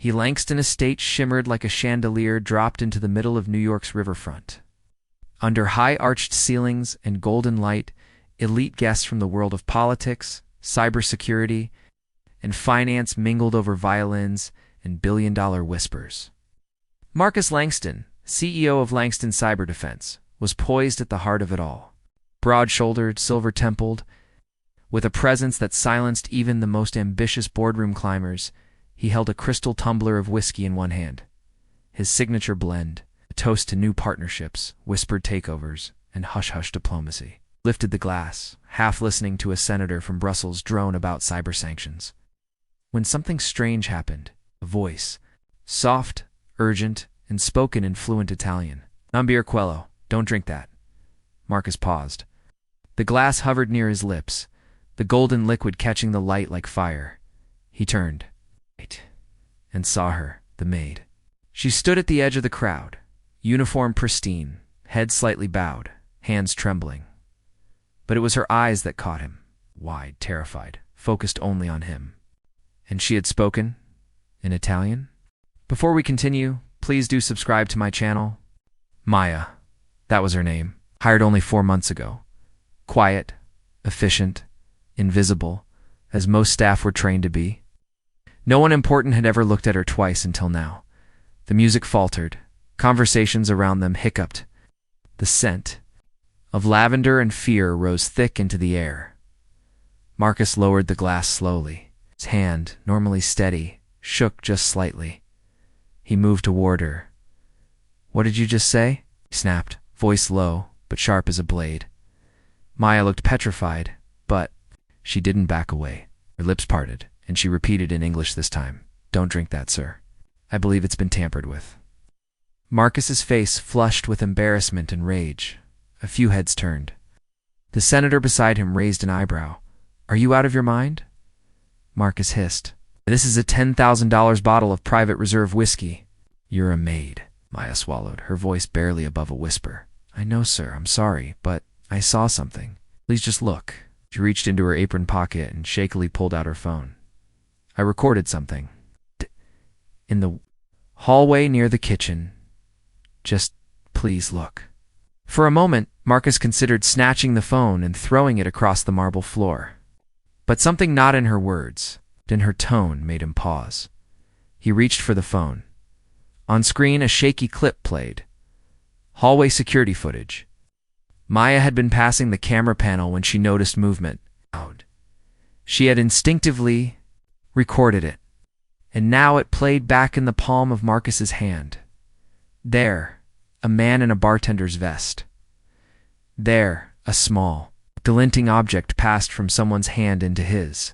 Langston Estate shimmered like a chandelier dropped into the middle of New York's riverfront. Under high-arched ceilings and golden light, elite guests from the world of politics, cybersecurity, and finance mingled over violins and billion-dollar whispers. Marcus Langston, CEO of Langston Cyber Defense, was poised at the heart of it all. Broad-shouldered, silver-templed, with a presence that silenced even the most ambitious boardroom climbers, he held a crystal tumbler of whiskey in one hand. His signature blend, a toast to new partnerships, whispered takeovers, and hush-hush diplomacy, lifted the glass, half listening to a senator from Brussels drone about cyber sanctions. When something strange happened, a voice, soft, urgent, and spoken in fluent Italian. "Non beer quello, don't drink that." Marcus paused. The glass hovered near his lips, the golden liquid catching the light like fire. He turned and saw her, the maid. She stood at the edge of the crowd, uniform pristine, head slightly bowed, hands trembling. But it was her eyes that caught him, wide, terrified, focused only on him. And she had spoken in Italian? Before we continue, please do subscribe to my channel. Maya, that was her name, hired only 4 months ago. Quiet, efficient, invisible, as most staff were trained to be. No one important had ever looked at her twice until now. The music faltered, conversations around them hiccuped. The scent of lavender and fear rose thick into the air. Marcus lowered the glass slowly. His hand, normally steady, shook just slightly. He moved toward her. "What did you just say?" he snapped, voice low, but sharp as a blade. Maya looked petrified, but she didn't back away. Her lips parted, and she repeated in English this time, "Don't drink that, sir. I believe it's been tampered with." Marcus's face flushed with embarrassment and rage. A few heads turned. The senator beside him raised an eyebrow. "Are you out of your mind?" Marcus hissed. "This is a $10,000 bottle of private reserve whiskey." "You're a maid," Maya swallowed, her voice barely above a whisper. "I know, sir. I'm sorry, but I saw something. Please just look." She reached into her apron pocket and shakily pulled out her phone. "I recorded something. In the hallway near the kitchen. Just please look." For a moment, Marcus considered snatching the phone and throwing it across the marble floor. But something not in her words, in her tone, made him pause. He reached for the phone. On screen, a shaky clip played. Hallway security footage. Maya had been passing the camera panel when she noticed movement. She had instinctively recorded it, and now it played back in the palm of Marcus's hand. There, a man in a bartender's vest. There, a small, glinting object passed from someone's hand into his,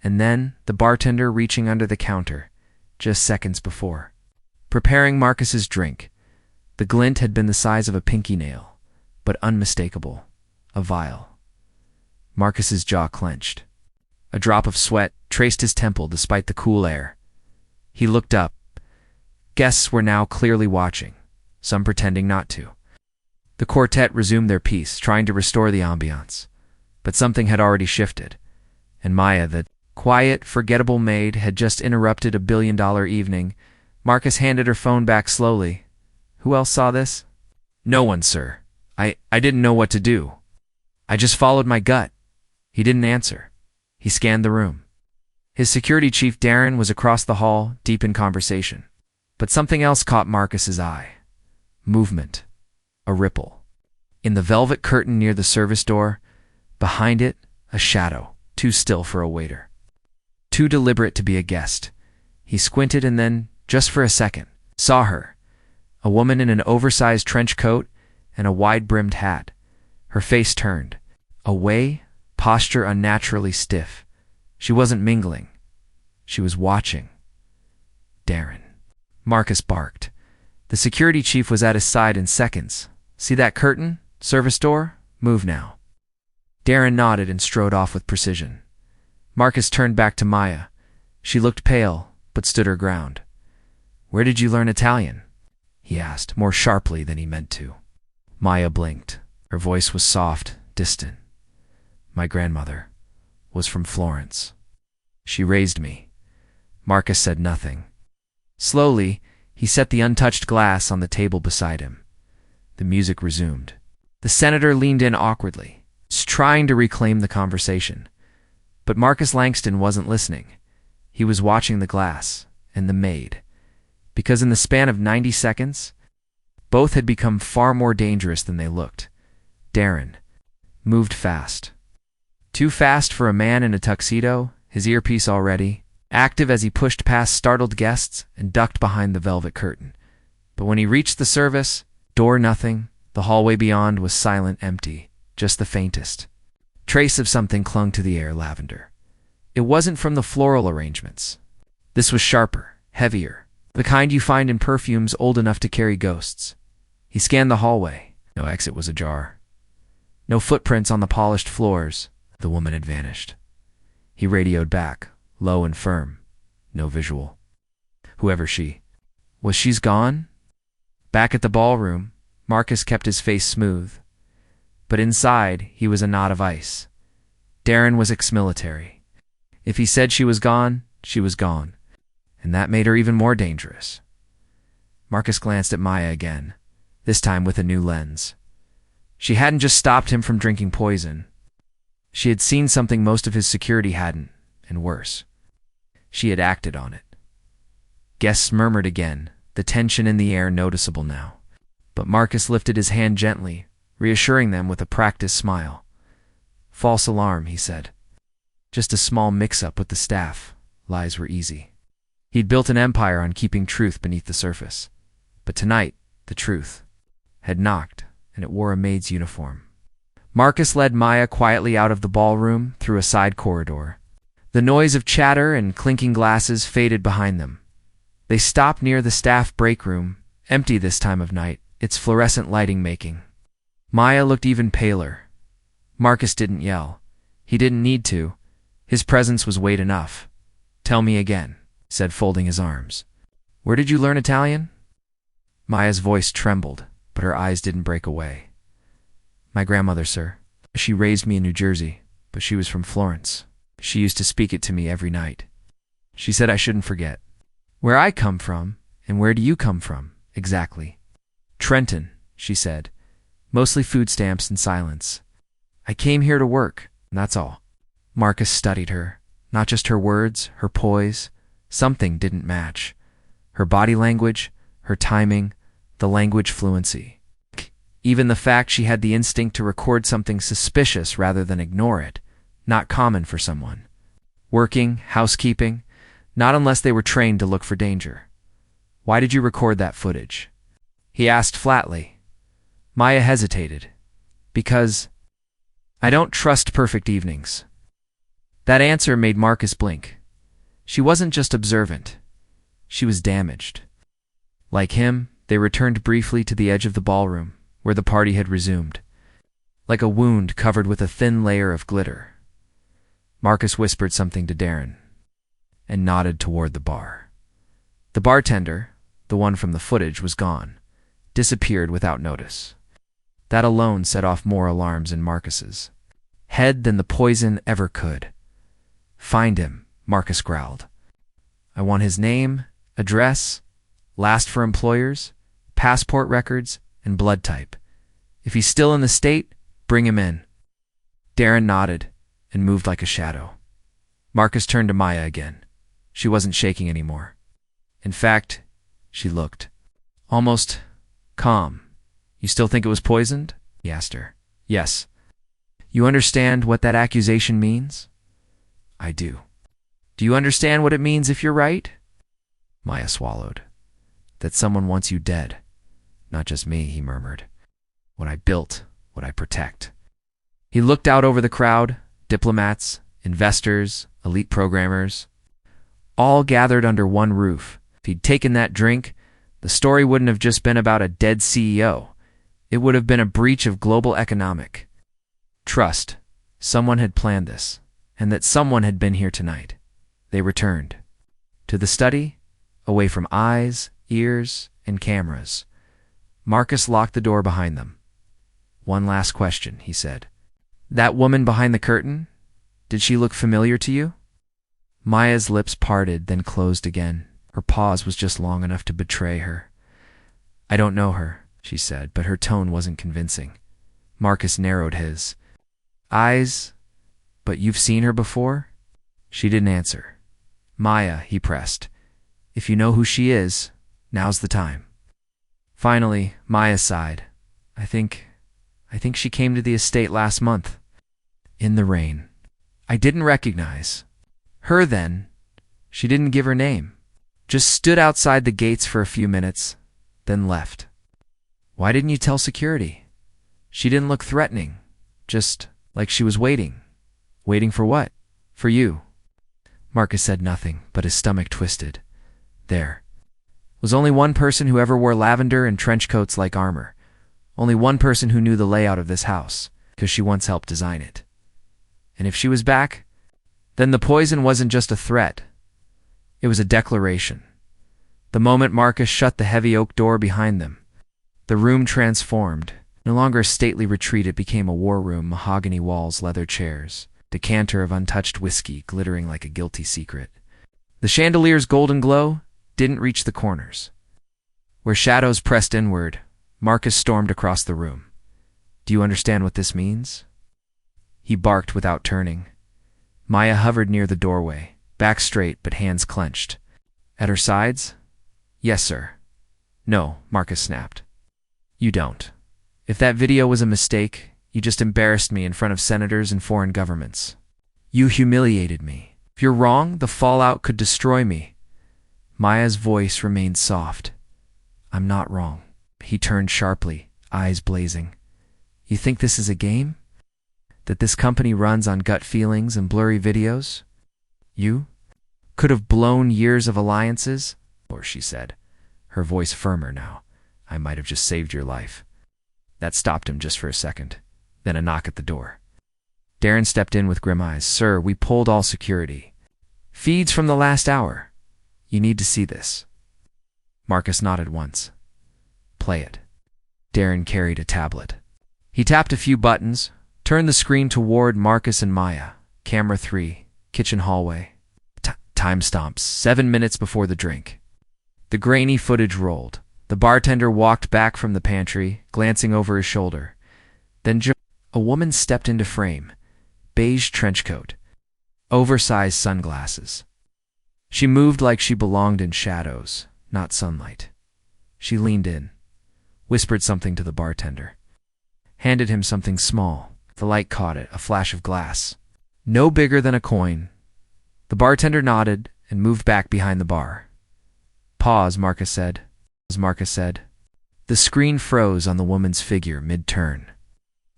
and then the bartender reaching under the counter, just seconds before. Preparing Marcus's drink, the glint had been the size of a pinky nail, but unmistakable, a vial. Marcus's jaw clenched. A drop of sweat traced his temple despite the cool air. He looked up. Guests were now clearly watching, some pretending not to. The quartet resumed their piece, trying to restore the ambiance. But something had already shifted, and Maya, the quiet, forgettable maid, had just interrupted a billion-dollar evening. Marcus handed her phone back slowly. "Who else saw this?" "No one, sir. I didn't know what to do. I just followed my gut." He didn't answer. He scanned the room. His security chief, Darren, was across the hall, deep in conversation. But something else caught Marcus's eye. Movement. A ripple. In the velvet curtain near the service door, behind it, a shadow, too still for a waiter. Too deliberate to be a guest. He squinted and then, just for a second, saw her. A woman in an oversized trench coat and a wide-brimmed hat. Her face turned. Away, posture unnaturally stiff. She wasn't mingling. She was watching. Darren. Marcus barked. The security chief was at his side in seconds. "See that curtain? Service door? Move now." Darren nodded and strode off with precision. Marcus turned back to Maya. She looked pale, but stood her ground. "Where did you learn Italian?" he asked, more sharply than he meant to. Maya blinked. Her voice was soft, distant. "My grandmother was from Florence. She raised me." Marcus said nothing. Slowly, he set the untouched glass on the table beside him. The music resumed. The senator leaned in awkwardly, trying to reclaim the conversation. But Marcus Langston wasn't listening. He was watching the glass and the maid. Because in the span of 90 seconds, both had become far more dangerous than they looked. Darren moved fast. Too fast for a man in a tuxedo, his earpiece already, active as he pushed past startled guests and ducked behind the velvet curtain. But when he reached the service, door nothing, the hallway beyond was silent, empty, just the faintest trace of something clung to the air, lavender. It wasn't from the floral arrangements. This was sharper, heavier, the kind you find in perfumes old enough to carry ghosts. He scanned the hallway. No exit was ajar. No footprints on the polished floors. The woman had vanished. He radioed back, low and firm. No visual. Whoever she was, she's gone? Back at the ballroom, Marcus kept his face smooth. But inside, he was a knot of ice. Darren was ex-military. If he said she was gone, she was gone. And that made her even more dangerous. Marcus glanced at Maya again, this time with a new lens. She hadn't just stopped him from drinking poison. She had seen something most of his security hadn't, and worse. She had acted on it. Guests murmured again, the tension in the air noticeable now. But Marcus lifted his hand gently, reassuring them with a practiced smile. False alarm, he said. Just a small mix-up with the staff. Lies were easy. He'd built an empire on keeping truth beneath the surface. But tonight, the truth had knocked, and it wore a maid's uniform. Marcus led Maya quietly out of the ballroom through a side corridor. The noise of chatter and clinking glasses faded behind them. They stopped near the staff break room, empty this time of night, its fluorescent lighting making. Maya looked even paler. Marcus didn't yell. He didn't need to. His presence was weight enough. Tell me again, said, folding his arms. Where did you learn Italian? Maya's voice trembled, but her eyes didn't break away. My grandmother, sir. She raised me in New Jersey, but she was from Florence. She used to speak it to me every night. She said I shouldn't forget. Where I come from, and where do you come from, exactly? Trenton, she said. Mostly food stamps and silence. I came here to work, and that's all. Marcus studied her. Not just her words, her poise. Something didn't match. Her body language, her timing, the language fluency. Even the fact she had the instinct to record something suspicious rather than ignore it. Not common for someone. Working, housekeeping, not unless they were trained to look for danger. Why did you record that footage? He asked flatly. Maya hesitated. Because I don't trust perfect evenings. That answer made Marcus blink. She wasn't just observant. She was damaged. Like him, they returned briefly to the edge of the ballroom, where the party had resumed. Like a wound covered with a thin layer of glitter. Marcus whispered something to Darren, and nodded toward the bar. The bartender, the one from the footage, was gone, disappeared without notice. That alone set off more alarms in Marcus's head than the poison ever could. Find him, Marcus growled. I want his name, address, last for employers, passport records, and blood type. If he's still in the state, bring him in. Darren nodded and moved like a shadow. Marcus turned to Maya again. She wasn't shaking anymore. In fact, she looked almost calm. You still think it was poisoned? He asked her. Yes. You understand what that accusation means? I do. Do you understand what it means if you're right? Maya swallowed. That someone wants you dead. Not just me, he murmured. What I built, what I protect. He looked out over the crowd, diplomats, investors, elite programmers, all gathered under one roof. If he'd taken that drink, the story wouldn't have just been about a dead CEO. It would have been a breach of global economic trust. Someone had planned this, and that someone had been here tonight. They returned. To the study, away from eyes, ears, and cameras. Marcus locked the door behind them. One last question, he said. That woman behind the curtain, did she look familiar to you? Maya's lips parted, then closed again. Her pause was just long enough to betray her. "I don't know her," she said, but her tone wasn't convincing. Marcus narrowed his eyes. "But you've seen her before?" She didn't answer. "Maya," he pressed. "If you know who she is, now's the time." Finally, Maya sighed. I think she came to the estate last month. In the rain. I didn't recognize her then. She didn't give her name. Just stood outside the gates for a few minutes, then left." "Why didn't you tell security?" "She didn't look threatening. Just like she was waiting." "Waiting for what?" "For you." Marcus said nothing, but his stomach twisted. There was only one person who ever wore lavender and trench coats like armor. Only one person who knew the layout of this house, because she once helped design it. And if she was back, then the poison wasn't just a threat. It was a declaration. The moment Marcus shut the heavy oak door behind them, the room transformed. No longer a stately retreat, it became a war room, mahogany walls, leather chairs, decanter of untouched whiskey glittering like a guilty secret. The chandelier's golden glow didn't reach the corners. Where shadows pressed inward, Marcus stormed across the room. "Do you understand what this means?" He barked without turning. Maya hovered near the doorway, back straight but hands clenched. At her sides? "Yes, sir." "No," Marcus snapped. "You don't. If that video was a mistake, you just embarrassed me in front of senators and foreign governments. You humiliated me. If you're wrong, the fallout could destroy me." Maya's voice remained soft. "I'm not wrong." He turned sharply, eyes blazing. "You think this is a game? That this company runs on gut feelings and blurry videos? You could have blown years of alliances?" Or she said, her voice firmer now. "I might have just saved your life." That stopped him just for a second. Then a knock at the door. Darren stepped in with grim eyes. "Sir, we pulled all security. Feeds from the last hour. You need to see this." Marcus nodded once. "Play it." Darren carried a tablet. He tapped a few buttons, turned the screen toward Marcus and Maya. Camera 3, kitchen hallway. Time stamps, 7 minutes before the drink. The grainy footage rolled. The bartender walked back from the pantry, glancing over his shoulder. Then a woman stepped into frame. Beige trench coat. Oversized sunglasses. She moved like she belonged in shadows, not sunlight. She leaned in, whispered something to the bartender. Handed him something small. The light caught it, a flash of glass. No bigger than a coin. The bartender nodded and moved back behind the bar. "Pause," Marcus said. The screen froze on the woman's figure mid-turn.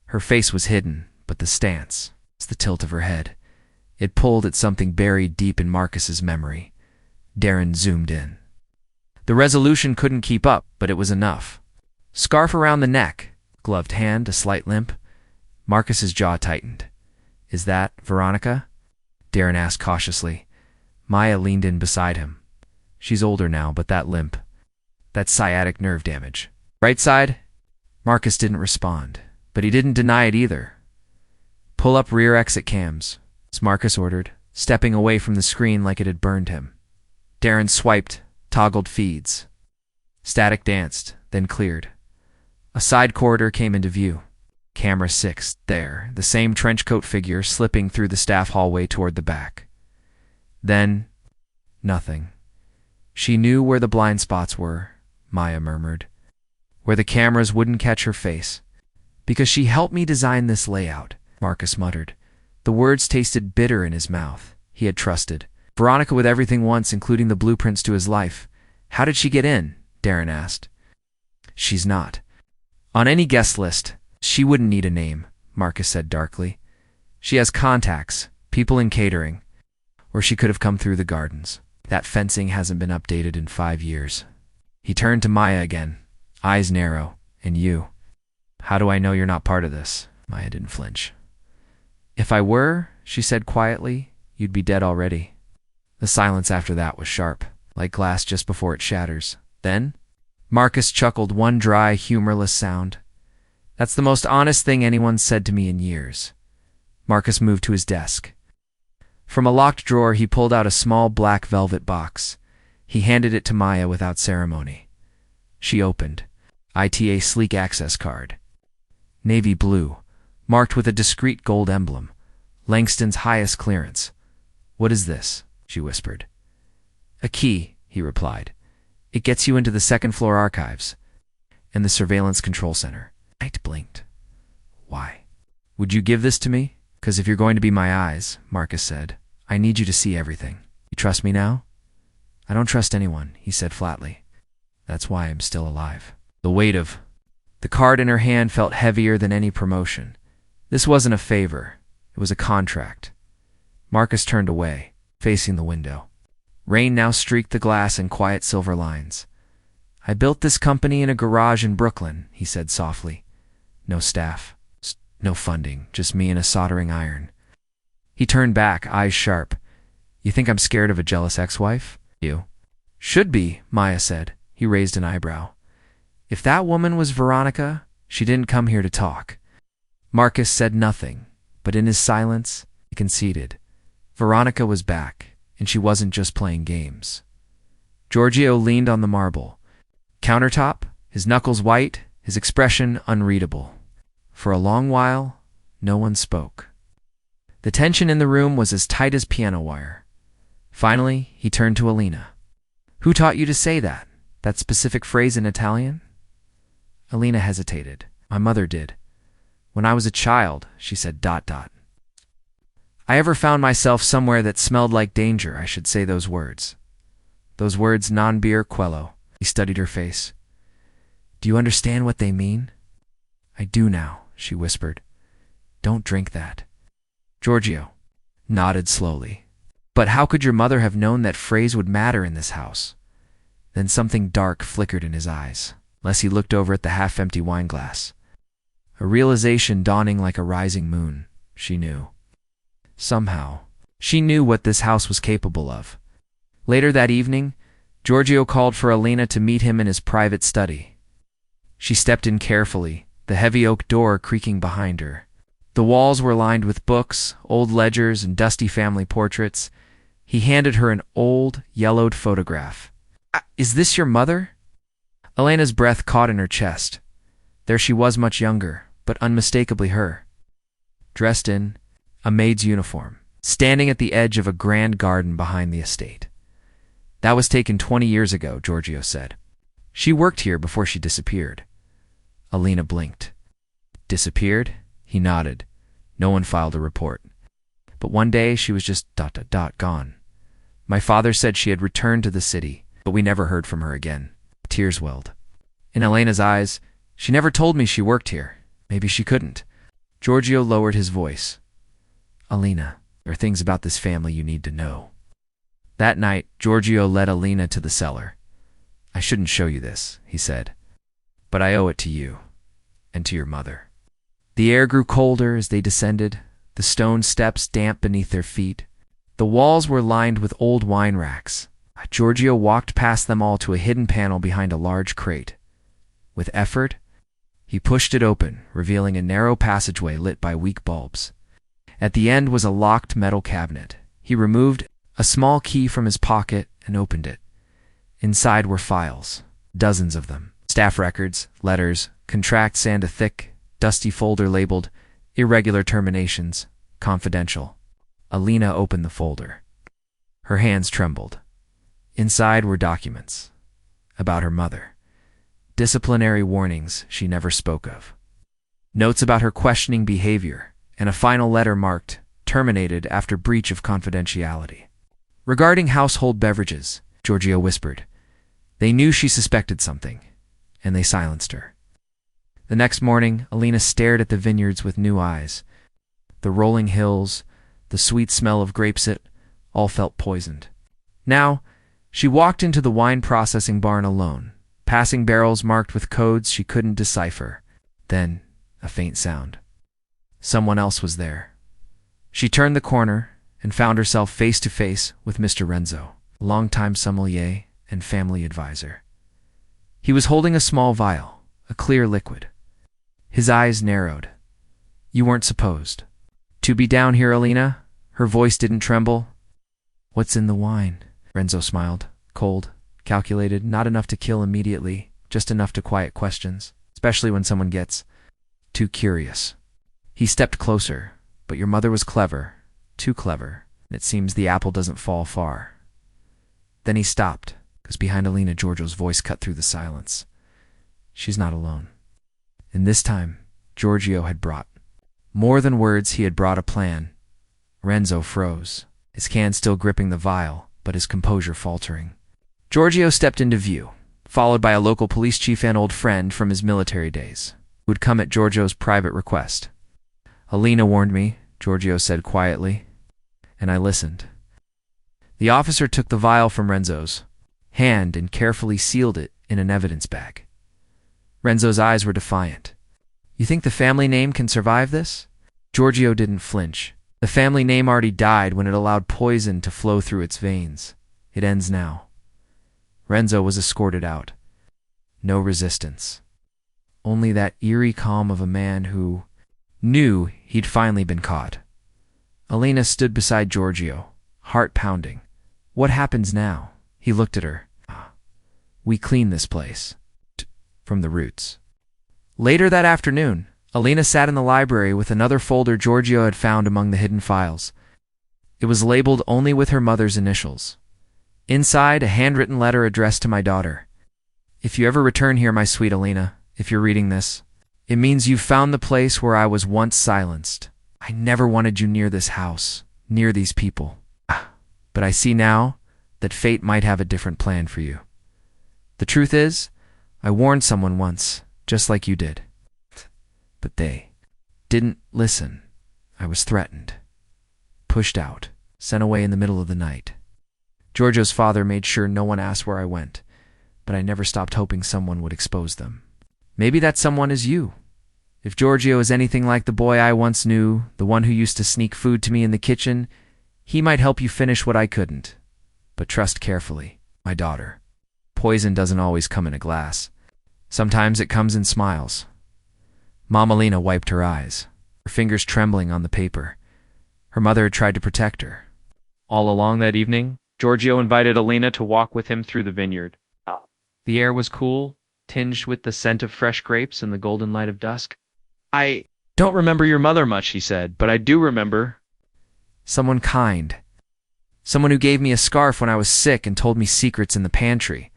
Her face was hidden, but the stance, the tilt of her head, it pulled at something buried deep in Marcus's memory. Darren zoomed in. The resolution couldn't keep up, but it was enough. Scarf around the neck, gloved hand, a slight limp. Marcus's jaw tightened. "Is that Veronica?" Darren asked cautiously. Maya leaned in beside him. "She's older now, but that limp. That's sciatic nerve damage. Right side?" Marcus didn't respond, but he didn't deny it either. "Pull up rear exit cams," Marcus ordered, stepping away from the screen like it had burned him. Darren swiped, toggled feeds. Static danced, then cleared. A side corridor came into view. Camera 6, there, the same trenchcoat figure slipping through the staff hallway toward the back. Then, nothing. She knew where the blind spots were, Maya murmured. Where the cameras wouldn't catch her face. "Because she helped me design this layout," Marcus muttered. The words tasted bitter in his mouth. He had trusted Veronica with everything once, including the blueprints to his life. "How did she get in?" Darren asked. "She's not on any guest list. She wouldn't need a name," Marcus said darkly. "She has contacts, people in catering. Or she could have come through the gardens. That fencing hasn't been updated in 5 years." He turned to Maya again, eyes narrow. "And you? How do I know you're not part of this?" Maya didn't flinch. "If I were," she said quietly, "you'd be dead already." The silence after that was sharp, like glass just before it shatters. Then, Marcus chuckled one dry, humorless sound. "That's the most honest thing anyone's said to me in years." Marcus moved to his desk. From a locked drawer, he pulled out a small black velvet box. He handed it to Maya without ceremony. She opened. ITA sleek access card. Navy blue, marked with a discreet gold emblem. Langston's highest clearance. "What is this?" she whispered. "A key," he replied. "It gets you into the second-floor archives and the surveillance control center." Knight blinked. "Why?" "Would you give this to me? Because if you're going to be my eyes," Marcus said, "I need you to see everything. You trust me now?" "I don't trust anyone," he said flatly. "That's why I'm still alive." The weight of the card in her hand felt heavier than any promotion. This wasn't a favor. It was a contract. Marcus turned away, facing the window. Rain now streaked the glass in quiet silver lines. "I built this company in a garage in Brooklyn," he said softly. "No staff, no funding, just me and a soldering iron." He turned back, eyes sharp. "You think I'm scared of a jealous ex-wife?" "You should be," Maya said. He raised an eyebrow. "If that woman was Veronica, she didn't come here to talk." Marcus said nothing, but in his silence, he conceded. Veronica was back, and she wasn't just playing games. Giorgio leaned on the marble countertop, his knuckles white, his expression unreadable. For a long while, no one spoke. The tension in the room was as tight as piano wire. Finally, he turned to Alina. "Who taught you to say that? That specific phrase in Italian?" Alina hesitated. "My mother did. When I was a child," she said ... "I ever found myself somewhere that smelled like danger, I should say those words. Those words non beer quello." He studied her face. "Do you understand what they mean?" "I do now," she whispered. "Don't drink that." Giorgio nodded slowly. "But how could your mother have known that phrase would matter in this house?" Then something dark flickered in his eyes. Leslie looked over at the half-empty wine glass. A realization dawning like a rising moon, she knew. Somehow, she knew what this house was capable of. Later that evening, Giorgio called for Alina to meet him in his private study. She stepped in carefully, the heavy oak door creaking behind her. The walls were lined with books, old ledgers, and dusty family portraits. He handed her an old, yellowed photograph. "Is this your mother?" Elena's breath caught in her chest. There she was, much younger, but unmistakably her. Dressed in a maid's uniform, standing at the edge of a grand garden behind the estate. "That was taken 20 years ago," Giorgio said. "She worked here before she disappeared." Alina blinked. "Disappeared?" He nodded. "No one filed a report. But one day she was just ... gone. My father said she had returned to the city, but we never heard from her again." Tears welled. In Elena's eyes, "She never told me she worked here. Maybe she couldn't." Giorgio lowered his voice. "Alina, there are things about this family you need to know." That night, Giorgio led Alina to the cellar. "I shouldn't show you this," he said, "but I owe it to you and to your mother." The air grew colder as they descended, the stone steps damp beneath their feet. The walls were lined with old wine racks. Giorgio walked past them all to a hidden panel behind a large crate. With effort, he pushed it open, revealing a narrow passageway lit by weak bulbs. At the end was a locked metal cabinet. He removed a small key from his pocket and opened it. Inside were files, dozens of them. Staff records, letters, contracts, and a thick, dusty folder labeled "Irregular Terminations, Confidential." Alina opened the folder. Her hands trembled. Inside were documents about her mother. Disciplinary warnings she never spoke of. Notes about her questioning behavior, and a final letter marked "Terminated after breach of confidentiality." "Regarding household beverages," Giorgio whispered. They knew she suspected something, and they silenced her. The next morning, Alina stared at the vineyards with new eyes. The rolling hills, the sweet smell of grapes, it all felt poisoned. Now, she walked into the wine processing barn alone, passing barrels marked with codes she couldn't decipher. Then, a faint sound. Someone else was there. She turned the corner and found herself face to face with Mr. Renzo, longtime sommelier and family advisor. He was holding a small vial, a clear liquid. His eyes narrowed. "You weren't supposed to be down here, Alina." Her voice didn't tremble. "What's in the wine?" Renzo smiled, cold, calculated, not enough to kill immediately, just enough to quiet questions, especially when someone gets too curious. He stepped closer, but your mother was clever, too clever, and it seems the apple doesn't fall far. Then he stopped, because behind Alina, Giorgio's voice cut through the silence. She's not alone. And this time, Giorgio had brought more than words. He had brought a plan. Renzo froze, his hand still gripping the vial, but his composure faltering. Giorgio stepped into view, followed by a local police chief and old friend from his military days, who had come at Giorgio's private request. Alina warned me, Giorgio said quietly, and I listened. The officer took the vial from Renzo's hand and carefully sealed it in an evidence bag. Renzo's eyes were defiant. You think the family name can survive this? Giorgio didn't flinch. The family name already died when it allowed poison to flow through its veins. It ends now. Renzo was escorted out. No resistance. Only that eerie calm of a man who knew he'd finally been caught. Alina stood beside Giorgio, heart pounding. What happens now? He looked at her. We clean this place. From the roots. Later that afternoon, Alina sat in the library with another folder Giorgio had found among the hidden files. It was labeled only with her mother's initials. Inside, a handwritten letter addressed to my daughter. If you ever return here, my sweet Alina, if you're reading this, it means you've found the place where I was once silenced. I never wanted you near this house, near these people. But I see now that fate might have a different plan for you. The truth is, I warned someone once, just like you did. But they didn't listen. I was threatened, pushed out, sent away in the middle of the night. Giorgio's father made sure no one asked where I went, but I never stopped hoping someone would expose them. Maybe that someone is you. If Giorgio is anything like the boy I once knew, the one who used to sneak food to me in the kitchen, he might help you finish what I couldn't. But trust carefully, my daughter. Poison doesn't always come in a glass. Sometimes it comes in smiles. Mom Alina wiped her eyes, her fingers trembling on the paper. Her mother had tried to protect her. All along that evening, Giorgio invited Alina to walk with him through the vineyard. The air was cool, tinged with the scent of fresh grapes and the golden light of dusk. I don't remember your mother much, he said, but I do remember someone kind. Someone who gave me a scarf when I was sick and told me secrets in the pantry.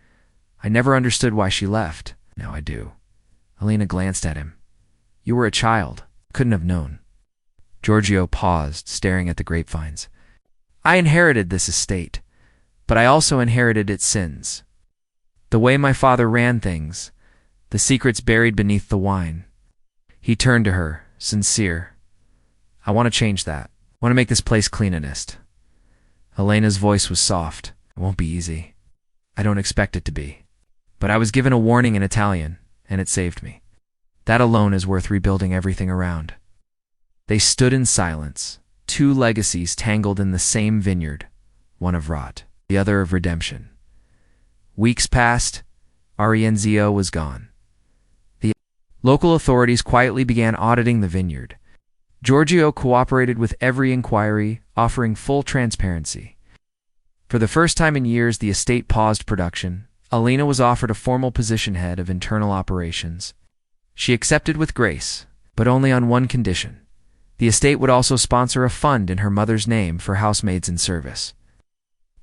I never understood why she left. Now I do. Alina glanced at him. You were a child. Couldn't have known. Giorgio paused, staring at the grapevines. I inherited this estate, but I also inherited its sins. The way my father ran things, the secrets buried beneath the wine. He turned to her, sincere. I want to change that. I want to make this place cleanest. Elena's voice was soft. It won't be easy. I don't expect it to be. But I was given a warning in Italian, and it saved me. That alone is worth rebuilding everything around. They stood in silence, two legacies tangled in the same vineyard, one of rot, the other of redemption. Weeks passed, Arienzio was gone. The local authorities quietly began auditing the vineyard. Giorgio cooperated with every inquiry, offering full transparency. For the first time in years, the estate paused production. Alina was offered a formal position head of internal operations. She accepted with grace, but only on one condition. The estate would also sponsor a fund in her mother's name for housemaids in service.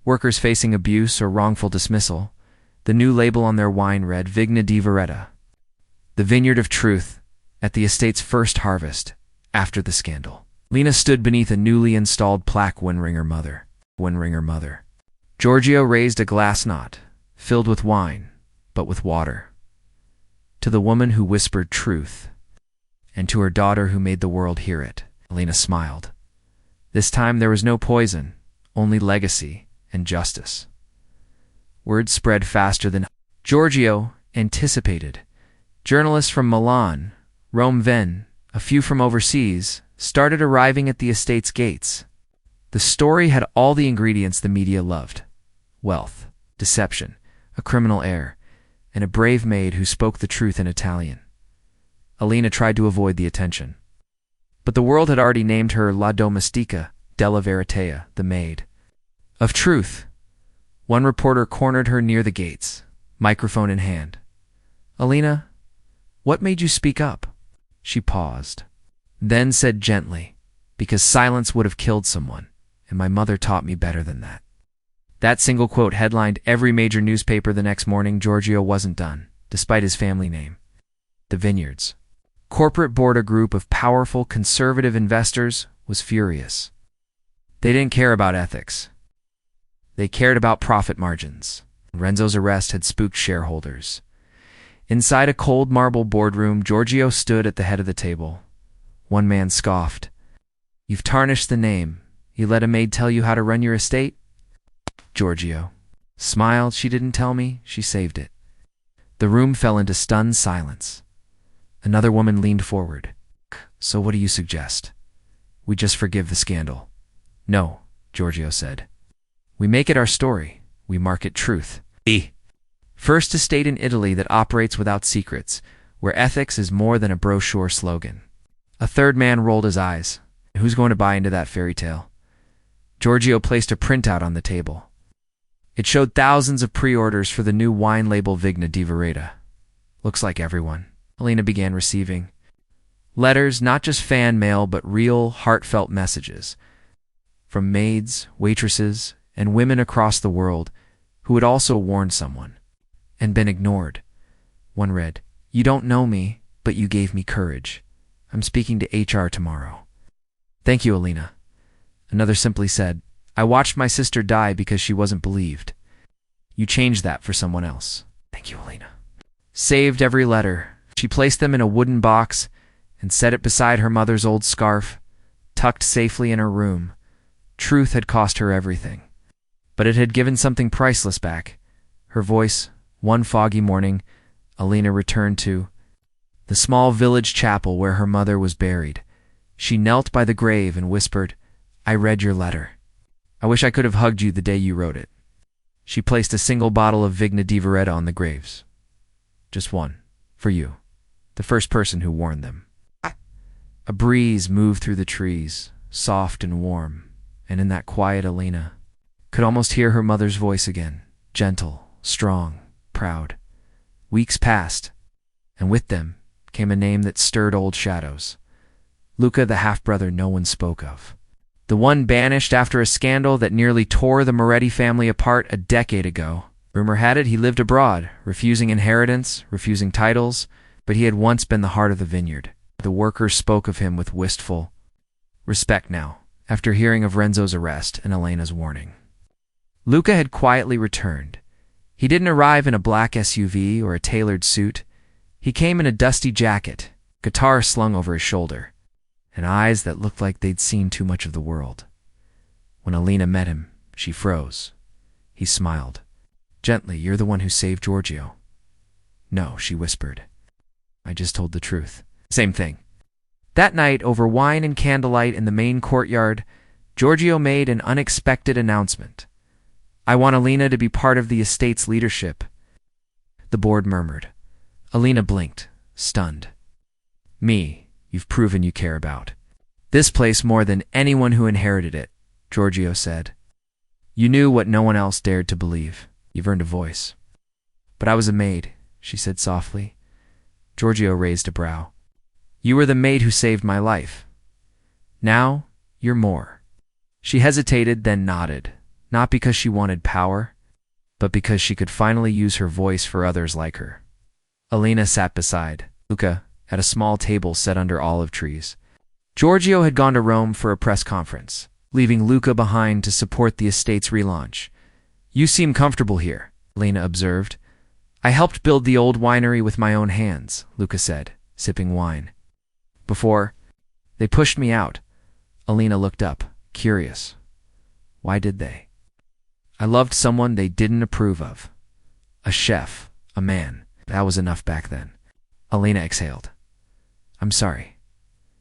Workers facing abuse or wrongful dismissal, the new label on their wine read Vigna di Vereta, the vineyard of truth, at the estate's first harvest, after the scandal. Lena stood beneath a newly installed plaque Ring her mother. Giorgio raised a glass not, filled with wine, but with water. To the woman who whispered truth, and to her daughter who made the world hear it, Lena smiled. This time there was no poison, only legacy and justice. Word spread faster than Giorgio anticipated. Journalists from Milan, Rome, a few from overseas, started arriving at the estate's gates. The story had all the ingredients the media loved: wealth, deception, a criminal heir, and a brave maid who spoke the truth in Italian. Alina tried to avoid the attention. But the world had already named her La Domestica della Verità, the maid of truth. One reporter cornered her near the gates, microphone in hand. "Alina, what made you speak up?" She paused, then said gently, "Because silence would have killed someone, and my mother taught me better than that." That single quote headlined every major newspaper the next morning. Giorgio wasn't done, despite his family name. The Vineyards, corporate board, a group of powerful conservative investors, was furious. They didn't care about ethics. They cared about profit margins. Renzo's arrest had spooked shareholders. Inside a cold marble boardroom, Giorgio stood at the head of the table. One man scoffed. "You've tarnished the name. You let a maid tell you how to run your estate?" Giorgio smiled. "She didn't tell me. She saved it." The room fell into stunned silence. Another woman leaned forward. "So what do you suggest? We just forgive the scandal?" "No," Giorgio said. "We make it our story. We market truth. The first estate in Italy that operates without secrets, where ethics is more than a brochure slogan." A third man rolled his eyes. "Who's going to buy into that fairy tale?" Giorgio placed a printout on the table. It showed thousands of pre-orders for the new wine label Vigna di Vereta. "Looks like everyone." Alina began receiving letters, not just fan mail, but real, heartfelt messages from maids, waitresses, and women across the world who had also warned someone and been ignored. One read, "You don't know me, but you gave me courage. I'm speaking to HR tomorrow. Thank you, Alina." Another simply said, "I watched my sister die because she wasn't believed. You changed that for someone else. Thank you, Alina." Saved every letter. She placed them in a wooden box and set it beside her mother's old scarf, tucked safely in her room. Truth had cost her everything, but it had given something priceless back. Her voice. One foggy morning, Alina returned to the small village chapel where her mother was buried. She knelt by the grave and whispered, "I read your letter. I wish I could have hugged you the day you wrote it." She placed a single bottle of Vigna di Vereta on the graves. "Just one, for you, the first person who warned them." A breeze moved through the trees, soft and warm, and in that quiet Alina could almost hear her mother's voice again, gentle, strong, proud. Weeks passed, and with them came a name that stirred old shadows. Luca, the half-brother no one spoke of. The one banished after a scandal that nearly tore the Moretti family apart a decade ago. Rumor had it he lived abroad, refusing inheritance, refusing titles, but he had once been the heart of the vineyard. The workers spoke of him with wistful respect now, after hearing of Renzo's arrest and Elena's warning. Luca had quietly returned. He didn't arrive in a black SUV or a tailored suit. He came in a dusty jacket, guitar slung over his shoulder, and eyes that looked like they'd seen too much of the world. When Alina met him, she froze. He smiled. Gently, "You're the one who saved Giorgio." "No," she whispered. "I just told the truth." Same thing. That night, over wine and candlelight in the main courtyard, Giorgio made an unexpected announcement. "I want Alina to be part of the estate's leadership." The board murmured. Alina blinked, stunned. "Me, you've proven you care about this place more than anyone who inherited it," Giorgio said. "You knew what no one else dared to believe. You've earned a voice." "But I was a maid," she said softly. Giorgio raised a brow. "You were the maid who saved my life. Now, you're more." She hesitated, then nodded, not because she wanted power, but because she could finally use her voice for others like her. Alina sat beside Luca at a small table set under olive trees. Giorgio had gone to Rome for a press conference, leaving Luca behind to support the estate's relaunch. "You seem comfortable here," Alina observed. "I helped build the old winery with my own hands," Luca said, sipping wine. "Before they pushed me out." Alina looked up, curious. Why did they? "I loved someone they didn't approve of. A chef, a man. That was enough back then." Alina exhaled. "I'm sorry."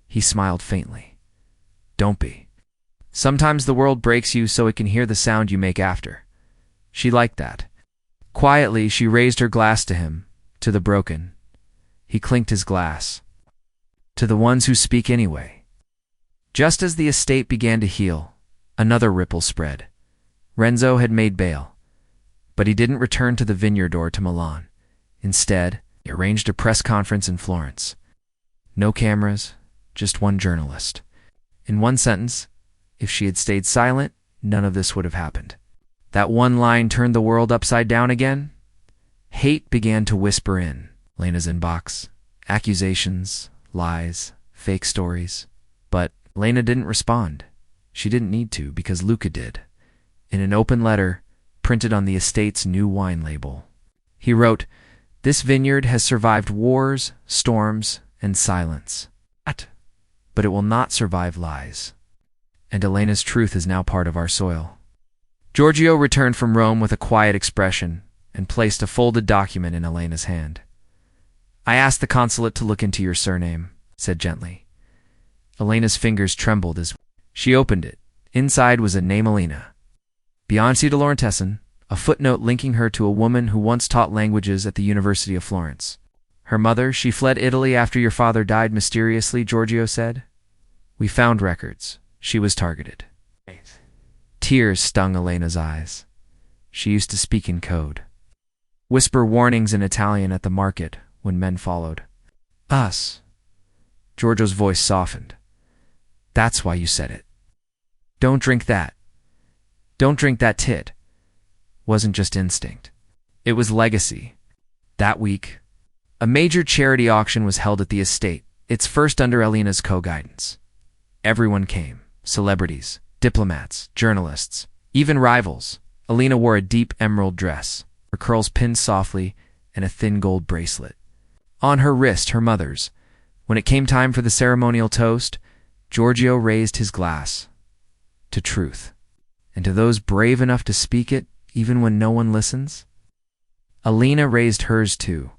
He smiled faintly. "Don't be. Sometimes the world breaks you so it can hear the sound you make after." She liked that. Quietly, she raised her glass to him, to the broken. He clinked his glass. "To the ones who speak anyway." Just as the estate began to heal, another ripple spread. Renzo had made bail. But he didn't return to the vineyard or to Milan. Instead, he arranged a press conference in Florence. No cameras, just one journalist. In one sentence, if she had stayed silent, none of this would have happened. That one line turned the world upside down again. Hate began to whisper in Lena's inbox. Accusations, lies, fake stories. But Lena didn't respond. She didn't need to, because Luca did. In an open letter, printed on the estate's new wine label. He wrote, "This vineyard has survived wars, storms, and silence. But it will not survive lies. And Elena's truth is now part of our soil." Giorgio returned from Rome with a quiet expression and placed a folded document in Elena's hand. "I asked the consulate to look into your surname," said gently. Elena's fingers trembled as she opened it. Inside was a name, Elena. Bianchi de Laurentesson, a footnote linking her to a woman who once taught languages at the University of Florence. "Her mother, she fled Italy after your father died mysteriously," Giorgio said. "We found records. She was targeted." Tears stung Elena's eyes. She used to speak in code. Whisper warnings in Italian at the market when men followed. "Us." Giorgio's voice softened. "That's why you said it. Don't drink that. Don't drink that tit." Wasn't just instinct. It was legacy. That week, a major charity auction was held at the estate, its first under Elena's co-guidance. Everyone came. Celebrities, diplomats, journalists, even rivals. Elena wore a deep emerald dress, her curls pinned softly, and a thin gold bracelet. On her wrist, her mother's. When it came time for the ceremonial toast, Giorgio raised his glass. To truth. And to those brave enough to speak it, even when no one listens. Elena raised hers too,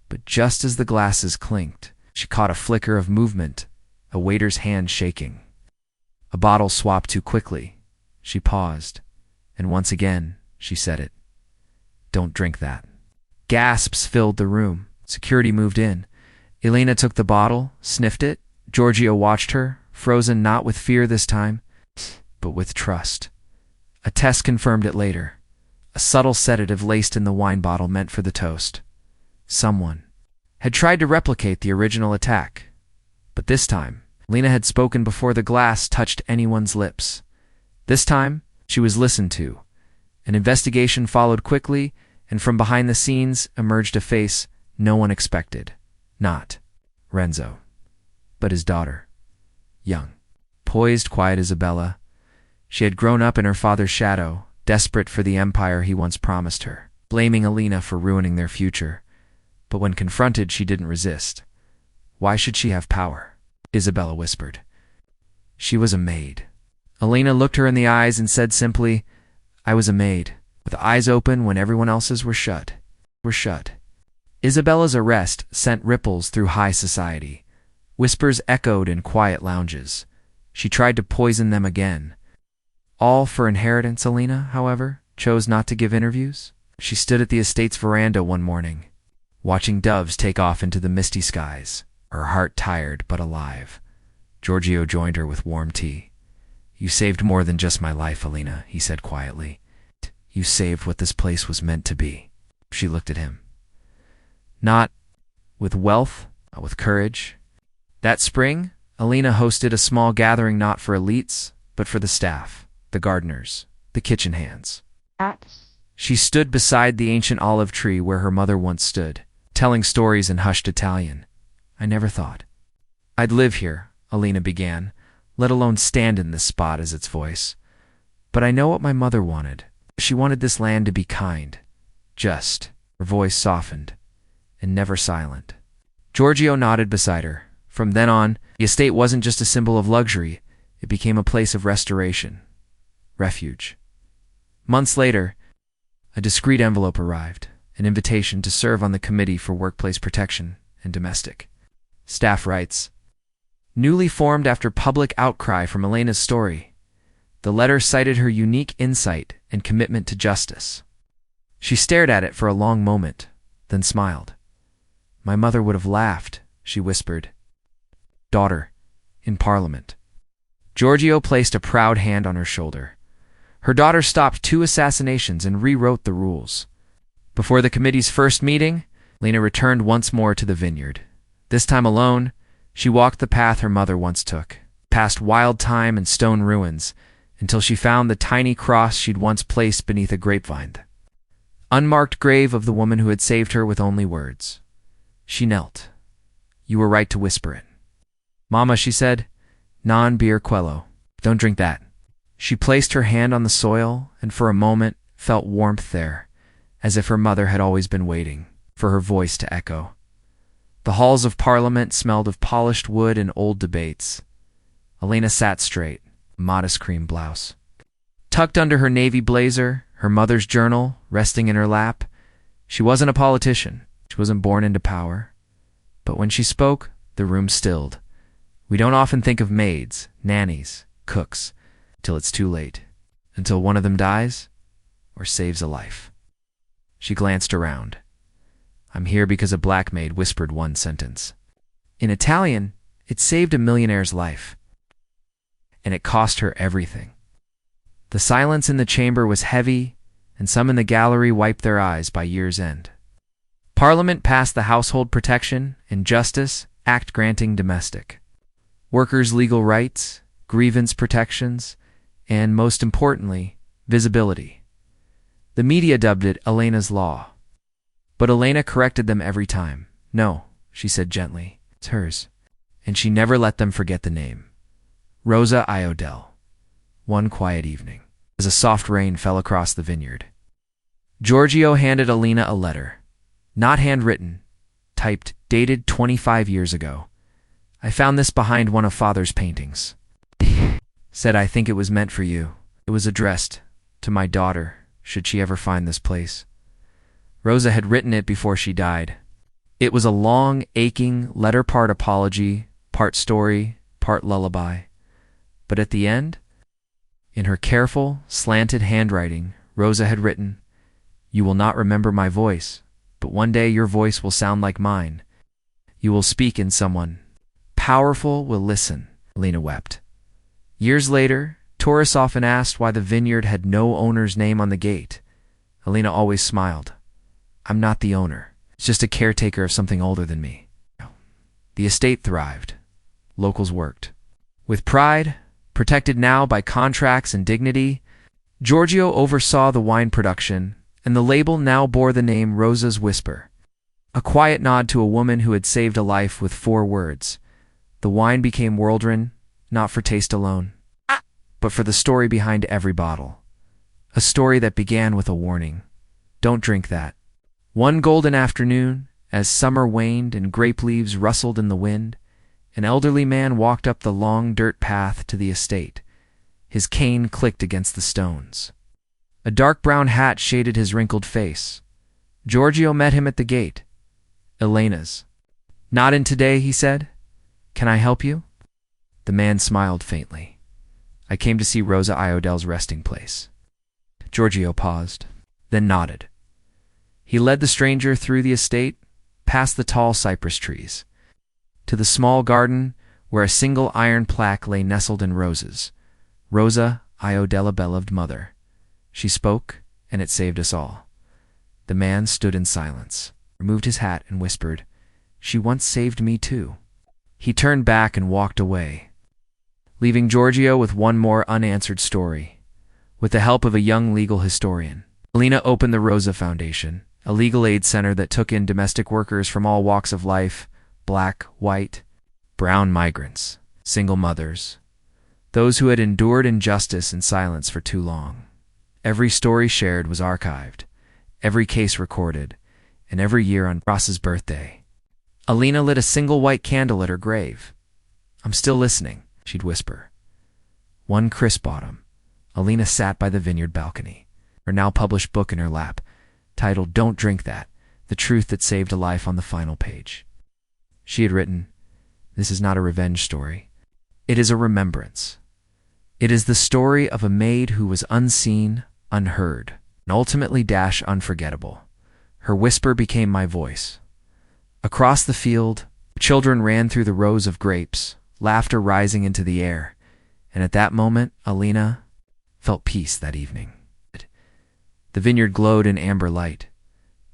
but just as the glasses clinked, she caught a flicker of movement, a waiter's hand shaking. A bottle swapped too quickly. She paused, and once again, she said it. "Don't drink that." Gasps filled the room. Security moved in. Elena took the bottle, sniffed it. Giorgio watched her, frozen not with fear this time, but with trust. A test confirmed it later. A subtle sedative laced in the wine bottle meant for the toast. Someone had tried to replicate the original attack. But this time, Lena had spoken before the glass touched anyone's lips. This time, she was listened to. An investigation followed quickly, and from behind the scenes emerged a face no one expected. Not Renzo, but his daughter. Young, poised, quiet Isabella. She had grown up in her father's shadow, desperate for the empire he once promised her, blaming Elena for ruining their future. But when confronted, she didn't resist. Why should she have power? Isabella whispered. She was a maid. Elena looked her in the eyes and said simply, "I was a maid, with eyes open when everyone else's were shut. Isabella's arrest sent ripples through high society. Whispers echoed in quiet lounges. She tried to poison them again. All for inheritance. Elena, however, chose not to give interviews. She stood at the estate's veranda one morning, watching doves take off into the misty skies, her heart tired but alive. Giorgio joined her with warm tea. "You saved more than just my life, Elena," he said quietly. "You saved what this place was meant to be." She looked at him. "Not with wealth, not with courage." That spring, Elena hosted a small gathering not for elites, but for the staff, the gardeners, the kitchen hands. She stood beside the ancient olive tree where her mother once stood, telling stories in hushed Italian. "I never thought I'd live here," Elena began, "let alone stand in this spot as its voice. But I know what my mother wanted. She wanted this land to be kind, just." Her voice softened, and never silent. Giorgio nodded beside her. From then on, the estate wasn't just a symbol of luxury. It became a place of restoration, refuge. Months later, a discreet envelope arrived, an invitation to serve on the Committee for Workplace Protection and Domestic. Staff writes, newly formed after public outcry from Elena's story. The letter cited her unique insight and commitment to justice. She stared at it for a long moment, then smiled. "My mother would have laughed," she whispered. "Daughter, in Parliament." Giorgio placed a proud hand on her shoulder. Her daughter stopped 2 assassinations and rewrote the rules. Before the committee's first meeting, Lena returned once more to the vineyard. This time alone, she walked the path her mother once took, past wild thyme and stone ruins, until she found the tiny cross she'd once placed beneath a grapevine. Unmarked grave of the woman who had saved her with only words. She knelt. "You were right to whisper it." "Mama," she said, "non beer quello. Don't drink that." She placed her hand on the soil and for a moment felt warmth there, as if her mother had always been waiting for her voice to echo. The halls of Parliament smelled of polished wood and old debates. Elena sat straight, a modest cream blouse. Tucked under her navy blazer, her mother's journal resting in her lap. She wasn't a politician. She wasn't born into power. But when she spoke, the room stilled. We don't often think of maids, nannies, cooks, till it's too late, until one of them dies or saves a life. She glanced around. "I'm here because a black maid whispered one sentence. In Italian, it saved a millionaire's life. And it cost her everything." The silence in the chamber was heavy, and some in the gallery wiped their eyes by year's end. Parliament passed the Household Protection and Justice Act granting domestic, workers' legal rights, grievance protections, and, most importantly, visibility. The media dubbed it Elena's Law. But Elena corrected them every time. "No," she said gently, "it's hers." And she never let them forget the name. Rosa Iodell. One quiet evening, as a soft rain fell across the vineyard, Giorgio handed Elena a letter. Not handwritten, typed, dated 25 years ago. "I found this behind one of Father's paintings. Said I think it was meant for you. It was addressed to my daughter, should she ever find this place." Rosa had written it before she died. It was a long, aching letter, part apology, part story, part lullaby. But at the end, in her careful, slanted handwriting, Rosa had written, "You will not remember my voice, but one day your voice will sound like mine. You will speak and someone powerful will listen." Elena wept. Years later, tourists often asked why the vineyard had no owner's name on the gate. Elena always smiled. "I'm not the owner. It's just a caretaker of something older than me." The estate thrived. Locals worked. With pride, protected now by contracts and dignity, Giorgio oversaw the wine production, and the label now bore the name Rosa's Whisper, a quiet nod to a woman who had saved a life with 4 words. The wine became world-renowned, not for taste alone, but for the story behind every bottle. A story that began with a warning. Don't drink that. One golden afternoon, as summer waned and grape leaves rustled in the wind, an elderly man walked up the long dirt path to the estate. His cane clicked against the stones. A dark brown hat shaded his wrinkled face. Giorgio met him at the gate. "Elena's." "Not in today," he said. "Can I help you?" The man smiled faintly. "I came to see Rosa Iodell's resting place." Giorgio paused, then nodded. He led the stranger through the estate, past the tall cypress trees, to the small garden where a single iron plaque lay nestled in roses. "Rosa Iodella, beloved mother." She spoke, and it saved us all. The man stood in silence, removed his hat, and whispered, "She once saved me too." He turned back and walked away, leaving Giorgio with one more unanswered story. With the help of a young legal historian, Elena opened the Rosa Foundation, a legal aid center that took in domestic workers from all walks of life: black, white, brown migrants, single mothers, those who had endured injustice in silence for too long. Every story shared was archived, every case recorded, and every year on Rosa's birthday, Elena lit a single white candle at her grave. "I'm still listening," she'd whisper. One crisp autumn, Elena sat by the vineyard balcony, her now published book in her lap, titled "Don't Drink That: The Truth That Saved a Life" on the final page. She had written, "This is not a revenge story. It is a remembrance. It is the story of a maid who was unseen, unheard, and ultimately unforgettable. Her whisper became my voice. Across the field, children ran through the rows of grapes, laughter rising into the air, and at that moment, Elena felt peace that evening. The vineyard glowed in amber light.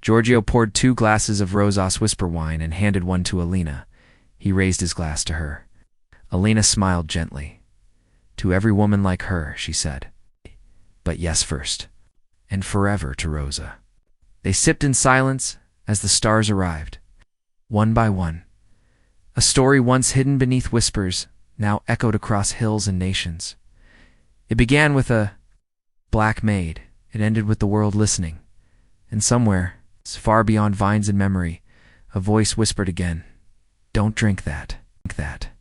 Giorgio poured 2 glasses of Rosa's whisper wine and handed one to Alina. He raised his glass to her. Alina smiled gently. "To every woman like her," she said. "But yes first. And forever to Rosa." They sipped in silence as the stars arrived. One by one. A story once hidden beneath whispers now echoed across hills and nations. It began with a black maid. It ended with the world listening. And somewhere, far beyond vines and memory, a voice whispered again, "Don't drink that. Drink that."